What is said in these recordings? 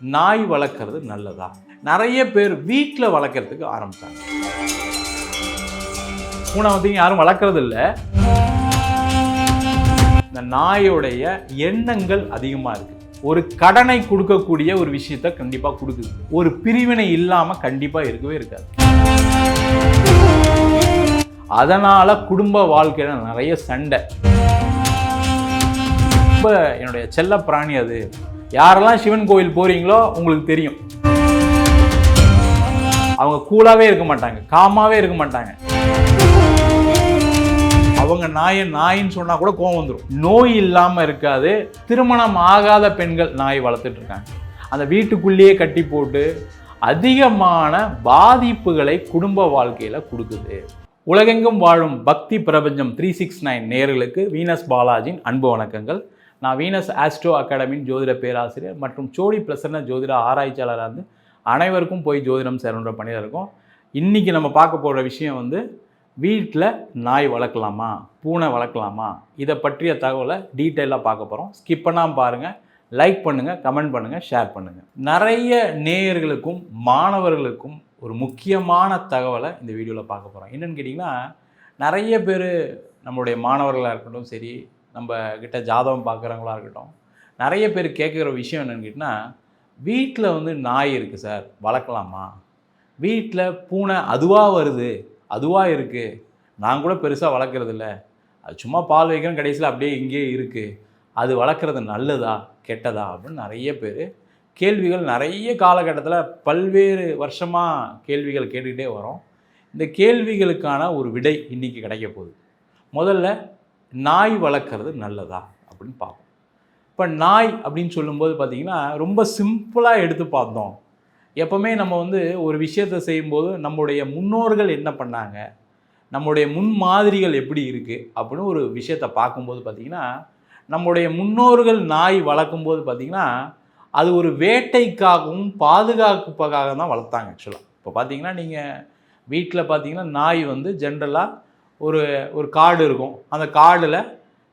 நாய் வளர்க்குறது நல்லதா? நிறைய பேர் வீட்டில் வளர்க்குறதுக்கு ஆரம்பித்தாங்க. பூனை வந்து யாரும் வளர்க்குறது இல்லை. இந்த நாயோடைய எண்ணங்கள் அதிகமாக இருக்குது. ஒரு கடனை கொடுக்கக்கூடிய ஒரு விஷயத்த கண்டிப்பாக கொடுக்குது. ஒரு பிரிவினை இல்லாமல் கண்டிப்பாக இருக்கவே இருக்காது. அதனால் குடும்ப வாழ்க்கையில் நிறைய சண்டை. ரொம்ப என்னுடைய செல்ல பிராணி அது. யாரெல்லாம் சிவன் கோவில் போகிறீங்களோ உங்களுக்கு தெரியும், அவங்க கூலாகவே இருக்க மாட்டாங்க, காமாவே இருக்க மாட்டாங்க. அவங்க நாயின்னு சொன்னால் கூட கோவம் வந்துடும். நோய் இல்லாமல் இருக்காது. திருமணம் ஆகாத பெண்கள் நாய் வளர்த்துட்டு இருக்காங்க. அந்த வீட்டுக்குள்ளேயே கட்டி போட்டு அதிகமான பாதிப்புகளை குடும்ப வாழ்க்கையில் கொடுக்குது. உலகெங்கும் வாழும் பக்தி பிரபஞ்சம் 369 நேயர்களுக்கு வீனஸ் பாலாஜியின் அன்பு வணக்கங்கள். நான் வீனஸ் ஆஸ்ட்ரோ அகாடமியின் ஜோதிட பேராசிரியர் மற்றும் சோடி பிரசன்ன ஜோதிட ஆராய்ச்சியாளராக இருந்து அனைவருக்கும் போய் ஜோதிடம் சேருன்ற பணியில் இருக்கோம். இன்றைக்கி நம்ம பார்க்க போகிற விஷயம் வந்து வீட்டில் நாய் வளர்க்கலாமா, பூனை வளர்க்கலாமா, இதை பற்றிய தகவலை டீட்டெயிலாக பார்க்க போகிறோம். ஸ்கிப் பண்ணாமல் பாருங்கள், லைக் பண்ணுங்கள், கமெண்ட் பண்ணுங்கள், ஷேர் பண்ணுங்கள். நிறைய நேயர்களுக்கும் மாணவர்களுக்கும் ஒரு முக்கியமான தகவலை இந்த வீடியோவில் பார்க்க போகிறோம். என்னென்னு கேட்டிங்கன்னா, நிறைய பேர் நம்மளுடைய மாணவர்களாக இருக்கட்டும் சரி, நம்ம கிட்ட ஜாதகம் பார்க்குறவங்களாக இருக்கட்டும், நிறைய பேர் கேட்குற விஷயம் என்னென்னு கேட்டிங்கன்னா, வீட்டில் வந்து நாய் இருக்குது சார், வளர்க்கலாமா? வீட்டில் பூனை அதுவாக வருது, அதுவாக இருக்குது, நான் கூட பெருசாக வளர்க்குறதில்ல, அது சும்மா பால் வைக்கிறேன், கடைசியில் அப்படியே இங்கேயே இருக்குது, அது வளர்க்குறது நல்லதா கெட்டதா அப்படின்னு நிறைய பேர் கேள்விகள் நிறைய காலகட்டத்தில் பல்வேறு வருஷமாக கேள்விகள் கேட்டுக்கிட்டே வரோம். இந்த கேள்விகளுக்கான ஒரு விடை இன்றைக்கி கிடைக்க போகுது. முதல்ல நாய் வளர்க்குறது நல்லதா அப்படின்னு பார்ப்போம். இப்போ நாய் அப்படின்னு சொல்லும்போது பார்த்திங்கன்னா ரொம்ப சிம்பிளாக எடுத்து பார்த்தோம். எப்போவுமே நம்ம வந்து ஒரு விஷயத்தை செய்யும்போது நம்முடைய முன்னோர்கள் என்ன பண்ணாங்க, நம்முடைய முன்மாதிரிகள் எப்படி இருக்குது அப்படின்னு ஒரு விஷயத்தை பார்க்கும்போது பார்த்திங்கன்னா, நம்முடைய முன்னோர்கள் நாய் வளர்க்கும்போது பார்த்திங்கன்னா அது ஒரு வேட்டைக்காகவும் பாதுகாப்புக்காக தான் வளர்த்தாங்க. ஆக்சுவலாக இப்போ பார்த்திங்கன்னா நீங்கள் வீட்டில் பார்த்திங்கன்னா நாய் வந்து ஜென்ரலாக ஒரு காடு இருக்கும். அந்த காடில்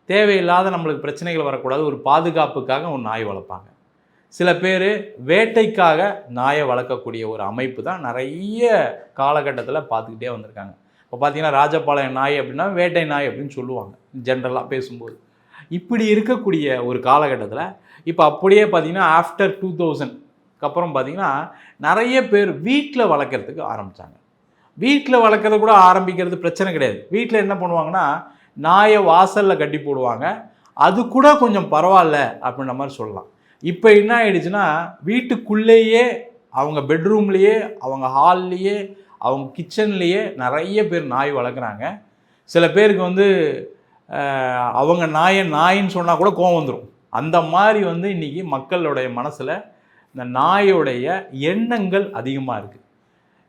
தேவையில்லாத நம்மளுக்கு பிரச்சனைகள் வரக்கூடாது, ஒரு பாதுகாப்புக்காக ஒரு நாய் வளர்ப்பாங்க. சில பேர் வேட்டைக்காக நாயை வளர்க்கக்கூடிய ஒரு அமைப்பு தான் நிறைய காலகட்டத்தில் பார்த்துக்கிட்டே வந்திருக்காங்க. இப்போ பார்த்திங்கன்னா ராஜபாளையம் நாய் அப்படின்னா வேட்டை நாய் அப்படின்னு சொல்லுவாங்க ஜென்ரலாக பேசும்போது. இப்படி இருக்கக்கூடிய ஒரு காலகட்டத்தில் இப்போ அப்படியே பார்த்திங்கன்னா ஆஃப்டர் 2000க்கு அப்புறம் பார்த்திங்கன்னா நிறைய பேர் வீட்டில் வளர்க்குறதுக்கு ஆரம்பித்தாங்க. வீட்டில் வளர்க்குறது கூட ஆரம்பிக்கிறது பிரச்சனை கிடையாது. வீட்டில் என்ன பண்ணுவாங்கன்னா நாயை வாசலில் கட்டி போடுவாங்க. அது கூட கொஞ்சம் பரவாயில்ல அப்படின்ற மாதிரி சொல்லலாம். இப்போ என்ன ஆகிடுச்சுன்னா வீட்டுக்குள்ளேயே அவங்க பெட்ரூம்லேயே, அவங்க ஹால்லேயே, அவங்க கிச்சன்லேயே நிறைய பேர் நாய் வளர்க்குறாங்க. சில பேருக்கு வந்து அவங்க நாயின்னு சொன்னால் கூட கோவம் வந்துடும். அந்த மாதிரி வந்து இன்றைக்கி மக்களுடைய மனசில் இந்த நாயோடைய எண்ணங்கள் அதிகமாக இருக்குது.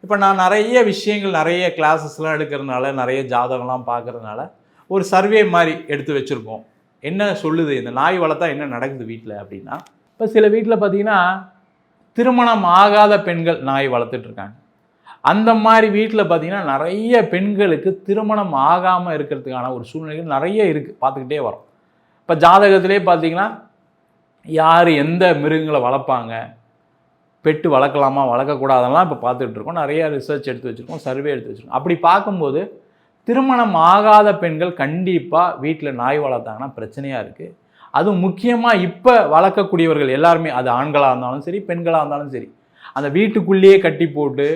இப்போ நான் நிறைய விஷயங்கள் நிறைய கிளாஸஸ்லாம் எடுக்கிறதுனால, நிறைய ஜாதகம்லாம் பார்க்குறதுனால ஒரு சர்வே மாதிரி எடுத்து வச்சுருக்கோம். என்ன சொல்லுது, இந்த நாய் வளர்த்தா என்ன நடக்குது வீட்டில் அப்படின்னா, இப்போ சில வீட்டில் பார்த்திங்கன்னா திருமணம் ஆகாத பெண்கள் நாய் வளர்த்துட்ருக்காங்க. அந்த மாதிரி வீட்டில் பார்த்திங்கன்னா நிறைய பெண்களுக்கு திருமணம் ஆகாமல் இருக்கிறதுக்கான ஒரு சூழ்நிலைகள் நிறைய இருக்குது, பார்த்துக்கிட்டே வரோம். இப்போ ஜாதகத்திலே பார்த்திங்கன்னா யார் எந்த மிருகங்களை வளர்ப்பாங்க, பெட்டு வளர்க்கலாமா வளர்க்கக்கூடாதெல்லாம் இப்போ பார்த்துட்ருக்கோம். நிறைய ரிசர்ச் எடுத்து வச்சுருக்கோம், சர்வே எடுத்து வச்சுருக்கோம். அப்படி பார்க்கும்போது திருமணம் ஆகாத பெண்கள் கண்டிப்பாக வீட்டில் நாய் வளர்த்தாங்கன்னா பிரச்சனையாக இருக்குது. அதுவும் முக்கியமாக இப்போ வளர்க்கக்கூடியவர்கள் எல்லாருமே, அது ஆண்களாக இருந்தாலும் சரி பெண்களாக இருந்தாலும் சரி, அந்த வீட்டுக்குள்ளேயே கட்டி போட்டு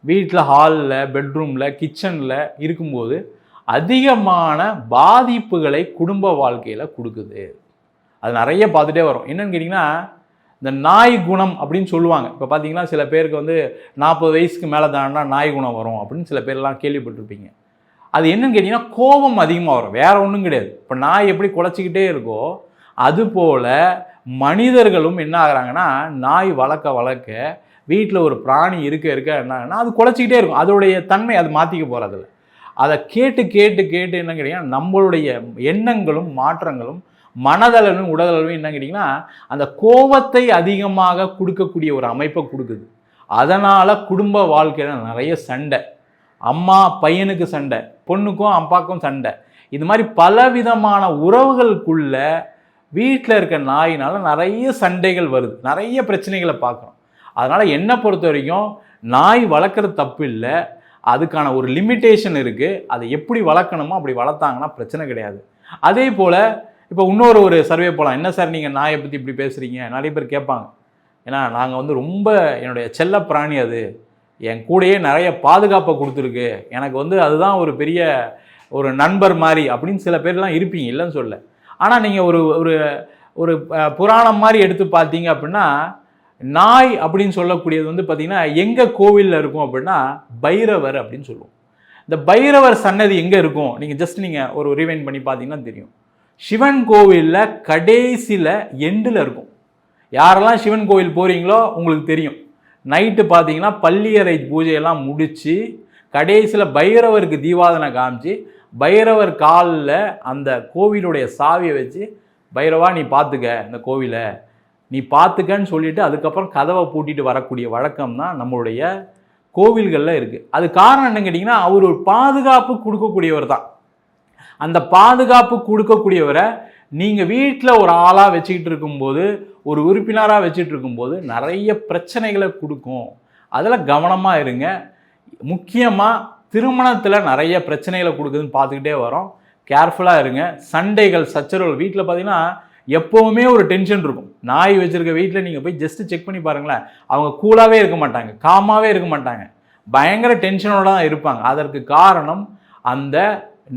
வீட்டில் ஹாலில், பெட்ரூமில், கிச்சனில் இருக்கும்போது அதிகமான பாதிப்புகளை குடும்ப வாழ்க்கையில் கொடுக்குது. அது நிறைய பார்த்துட்டே வரும். என்னென்னு கேட்டிங்கன்னா, இந்த நாய் குணம் அப்படின்னு சொல்லுவாங்க. இப்போ பார்த்தீங்கன்னா சில பேருக்கு வந்து 40 வயசுக்கு மேலே தானா நாய் குணம் வரும் அப்படின்னு சில பேர்லாம் கேள்விப்பட்டிருப்பீங்க. அது என்னன்னு கேட்டிங்கன்னா கோபம் அதிகமாக வரும், வேறு ஒன்றும் கிடையாது. இப்போ நாய் எப்படி குலைச்சிக்கிட்டே இருக்கோ அதுபோல் மனிதர்களும் என்ன ஆகுறாங்கன்னா, நாய் வளர்க்க வளர்க்க வீட்டில் ஒரு பிராணி இருக்க என்னன்னா அது குலைச்சிக்கிட்டே இருக்கும். அதோடைய தன்மை அது மாற்றிக்க போகிறதில்ல. அதை கேட்டு கேட்டு கேட்டு என்ன கேட்டிங்கன்னா நம்மளுடைய எண்ணங்களும் மாற்றங்களும் மனதளவும் உடலளவும் என்ன கேட்டிங்கன்னா அந்த கோபத்தை அதிகமாக கொடுக்கக்கூடிய ஒரு அமைப்பை கொடுக்குது. அதனால் குடும்ப வாழ்க்கையில் நிறைய சண்டை, அம்மா பையனுக்கு சண்டை, பொண்ணுக்கும் அப்பாவுக்கும் சண்டை, இது மாதிரி பலவிதமான உறவுகளுக்குள்ள வீட்டில் இருக்க நாயினால நிறைய சண்டைகள் வருது, நிறைய பிரச்சனைகளை பார்க்குறோம். அதனால் என்னை பொறுத்த வரைக்கும் நாய் வளர்க்குறது தப்பு இல்லை, அதுக்கான ஒரு லிமிட்டேஷன் இருக்குது. அதை எப்படி வளர்க்கணுமோ அப்படி வளர்த்தாங்கன்னா பிரச்சனை கிடையாது. அதே போல் இப்போ இன்னொரு சர்வே போகலாம். என்ன சார் நீங்கள் நாயை பற்றி இப்படி பேசுகிறீங்க? நிறைய பேர் கேட்பாங்க. ஏன்னா நாங்கள் வந்து ரொம்ப என்னுடைய செல்ல பிராணி, அது என் கூடயே நிறைய பாதுகாப்பை கொடுத்துருக்கு, எனக்கு வந்து அதுதான் ஒரு பெரிய ஒரு நண்பர் மாதிரி அப்படின்னு சில பேர்லாம் இருப்பீங்க, இல்லைன்னு சொல்ல. ஆனால் நீங்கள் ஒரு ஒரு ஒரு புராணம் மாதிரி எடுத்து பார்த்தீங்க அப்படின்னா, நாய் அப்படின்னு சொல்லக்கூடியது வந்து பார்த்திங்கன்னா எங்கே கோவிலில் இருக்கும் அப்படின்னா பைரவர் அப்படின்னு சொல்லுவோம். இந்த பைரவர் சன்னதி எங்கே இருக்கும் நீங்கள் ஒரு ரிவைண்ட் பண்ணி பார்த்தீங்கன்னா தெரியும். சிவன் கோவிலில் கடைசியில் எண்டில் இருக்கும். யாரெல்லாம் சிவன் கோவில் போகிறீங்களோ உங்களுக்கு தெரியும், நைட்டு பார்த்தீங்கன்னா பள்ளியறை பூஜையெல்லாம் முடித்து கடைசியில் பைரவருக்கு தீபாதனை காமிச்சு பைரவர் காலில் அந்த கோவிலுடைய சாவியை வச்சு, பைரவா நீ பார்த்துக்க இந்த கோவிலை, நீ பார்த்துக்கன்னு சொல்லிவிட்டு அதுக்கப்புறம் கதவை பூட்டிட்டு வரக்கூடிய வழக்கம் தான் நம்மளுடைய கோவில்களில் இருக்குது. அது காரணம் என்னன்னு கேட்டிங்கன்னா, அவர் ஒரு பாதுகாப்பு கொடுக்கக்கூடியவர் தான். அந்த பாதுகாப்பு கொடுக்கக்கூடியவரை நீங்கள் வீட்டில் ஒரு ஆளாக வச்சுக்கிட்டு இருக்கும்போது, ஒரு உறுப்பினராக வச்சுட்டு இருக்கும்போது நிறைய பிரச்சனைகளை கொடுக்கும். அதில் கவனமாக இருங்க. முக்கியமாக திருமணத்தில் நிறைய பிரச்சனைகளை கொடுக்குதுன்னு பார்த்துக்கிட்டே வரோம். கேர்ஃபுல்லாக இருங்க. சண்டைகள், சச்சரவுகள் வீட்டில் பார்த்தீங்கன்னா எப்போவுமே ஒரு டென்ஷன் இருக்கும். நாய் வச்சுருக்க வீட்டில் நீங்கள் போய் ஜஸ்ட்டு செக் பண்ணி பாருங்களேன், அவங்க கூலாகவே இருக்க மாட்டாங்க, காமாகவே இருக்க மாட்டாங்க, பயங்கர டென்ஷனோடு தான் இருப்பாங்க. அதற்கு காரணம் அந்த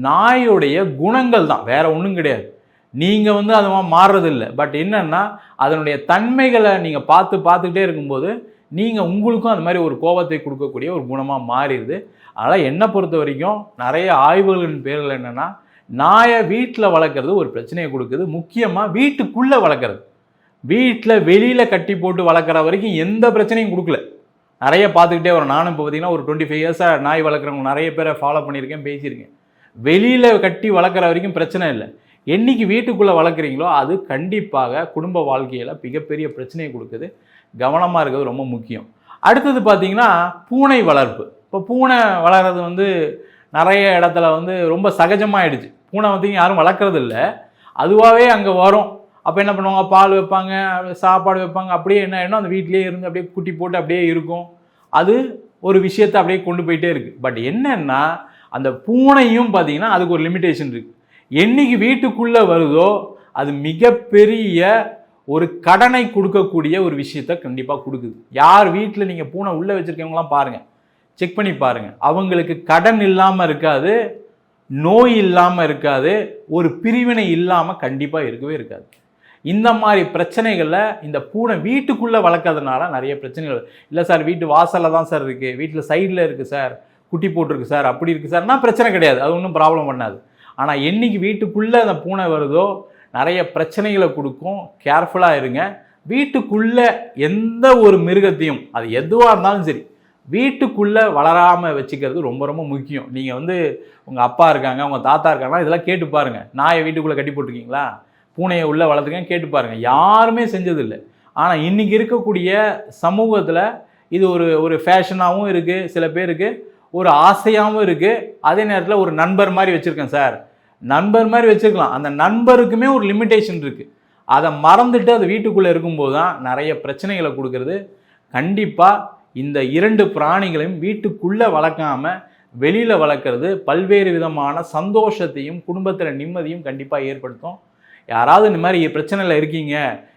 நாயுடைய குணங்கள் தான், வேறு ஒன்றும் கிடையாது. நீங்கள் வந்து அது மாறுறதில்லை. பட் என்னென்னா அதனுடைய தன்மைகளை நீங்கள் பார்த்துக்கிட்டே இருக்கும்போது நீங்கள் உங்களுக்கும் அந்த மாதிரி ஒரு கோபத்தை கொடுக்கக்கூடிய ஒரு குணமாக மாறிடுது. அதனால் என்னை பொறுத்த வரைக்கும் நிறைய ஆய்வுகளின் பேர்கள் என்னென்னா, நாயை வீட்டில் வளர்க்குறது ஒரு பிரச்சனையை கொடுக்குது. முக்கியமாக வீட்டுக்குள்ளே வளர்க்குறது. வீட்டில் வெளியில் கட்டி போட்டு வளர்க்குற வரைக்கும் எந்த பிரச்சனையும் கொடுக்கல. நிறைய பார்த்துக்கிட்டே வரும். நானும் இப்போ பார்த்திங்கன்னா ஒரு 25 இயர்ஸாக நாய் வளர்க்குறவங்க நிறைய பேரை ஃபாலோ பண்ணியிருக்கேன், பேசியிருக்கேன். வெளியில் கட்டி வளர்க்குற வரைக்கும் பிரச்சனை இல்லை. என்றைக்கு வீட்டுக்குள்ளே வளர்க்குறீங்களோ அது கண்டிப்பாக குடும்ப வாழ்க்கையில் மிகப்பெரிய பிரச்சனையை கொடுக்குது. கவனமாக இருக்கிறது ரொம்ப முக்கியம். அடுத்தது பார்த்திங்கன்னா பூனை வளர்ப்பு. இப்போ பூனை வளர்கிறது வந்து நிறைய இடத்துல வந்து ரொம்ப சகஜமாகிடுச்சு. பூனை வந்து யாரும் வளர்க்குறது இல்லை, அதுவாகவே அங்கே வரும். அப்போ என்ன பண்ணுவாங்க, பால் வைப்பாங்க, சாப்பாடு வைப்பாங்க, அப்படியே என்ன ஆகிடும் அந்த வீட்டிலே இருந்து அப்படியே குட்டி போட்டு அப்படியே இருக்கும். அது ஒரு விஷயத்தை அப்படியே கொண்டு போயிட்டே இருக்குது. பட் என்னென்னா அந்த பூனையும் பார்த்திங்கன்னா அதுக்கு ஒரு லிமிட்டேஷன் இருக்குது. என்றைக்கு வீட்டுக்குள்ளே வருதோ அது மிகப்பெரிய ஒரு கடனை கொடுக்கக்கூடிய ஒரு விஷயத்தை கண்டிப்பாக கொடுக்குது. யார் வீட்டில் நீங்கள் பூனை உள்ளே வச்சுருக்கவங்களாம் பாருங்கள், செக் பண்ணி பாருங்கள். அவங்களுக்கு கடன் இல்லாமல் இருக்காது, நோய் இல்லாமல் இருக்காது, ஒரு பிரிவினை இல்லாமல் கண்டிப்பாக இருக்கவே இருக்காது. இந்த மாதிரி பிரச்சனைகளில் இந்த பூனை வீட்டுக்குள்ளே வளர்க்கறதுனால நிறைய பிரச்சனைகள். இல்லை சார் வீட்டு வாசலில் தான் சார் இருக்குது, வீட்டில் சைடில் இருக்குது சார், குட்டி போட்டிருக்கு சார், அப்படி இருக்குது சார்னா பிரச்சனை கிடையாது, அது ஒன்றும் ப்ராப்ளம் பண்ணாது. ஆனால் என்றைக்கு வீட்டுக்குள்ளே அந்த பூனை வருதோ நிறைய பிரச்சனைகளை கொடுக்கும். கேர்ஃபுல்லாக இருங்க. வீட்டுக்குள்ளே எந்த ஒரு மிருகத்தையும், அது எதுவாக இருந்தாலும் சரி, வீட்டுக்குள்ளே வளராமல் வச்சுக்கிறது ரொம்ப ரொம்ப முக்கியம். நீங்கள் வந்து உங்கள் அப்பா இருக்காங்க, உங்கள் தாத்தா இருக்காங்கன்னா இதெல்லாம் கேட்டு பாருங்கள். நாயை வீட்டுக்குள்ளே கட்டி போட்டிருக்கீங்களா, பூனையை உள்ளே வளர்த்துக்கன்னு கேட்டு பாருங்கள். யாருமே செஞ்சதில்லை. ஆனால் இன்றைக்கி இருக்கக்கூடிய சமூகத்தில் இது ஒரு ஃபேஷனாகவும் இருக்குது, சில பேருக்கு ஒரு ஆசையாகவும் இருக்குது. அதே நேரத்தில் ஒரு நண்பர் மாதிரி வச்சுருக்கேன் சார், நண்பர் மாதிரி வச்சுருக்கலாம். அந்த நண்பருக்குமே ஒரு லிமிட்டேஷன் இருக்குது. அதை மறந்துட்டு அது வீட்டுக்குள்ளே இருக்கும்போது தான் நிறைய பிரச்சனைகளை கொடுக்கறது. கண்டிப்பாக இந்த 2 பிராணிகளையும் வீட்டுக்குள்ளே வளர்க்காமல் வெளியில் வளர்க்குறது பல்வேறு விதமான சந்தோஷத்தையும் குடும்பத்தில் நிம்மதியும் கண்டிப்பாக ஏற்படுத்தும். யாராவது இந்த மாதிரி பிரச்சனையில் இருக்கீங்க,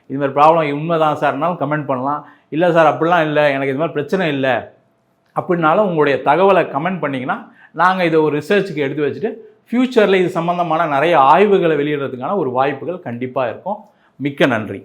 இது மாதிரி ப்ராப்ளம் உண்மைதான் சார்னாலும் கமெண்ட் பண்ணலாம். இல்லை சார் அப்படிலாம் இல்லை, எனக்கு இது மாதிரி பிரச்சனை இல்லை அப்படின்னாலும் உங்களுடைய தகவலை கமெண்ட் பண்ணிங்கன்னா நாங்கள் இதை ஒரு ரிசர்ச்சுக்கு எடுத்து வச்சுட்டு ஃப்யூச்சரில் இது சம்மந்தமான நிறைய ஆய்வுகளை வெளியிடுறதுக்கான ஒரு வாய்ப்புகள் கண்டிப்பாக இருக்கும். மிக்க நன்றி.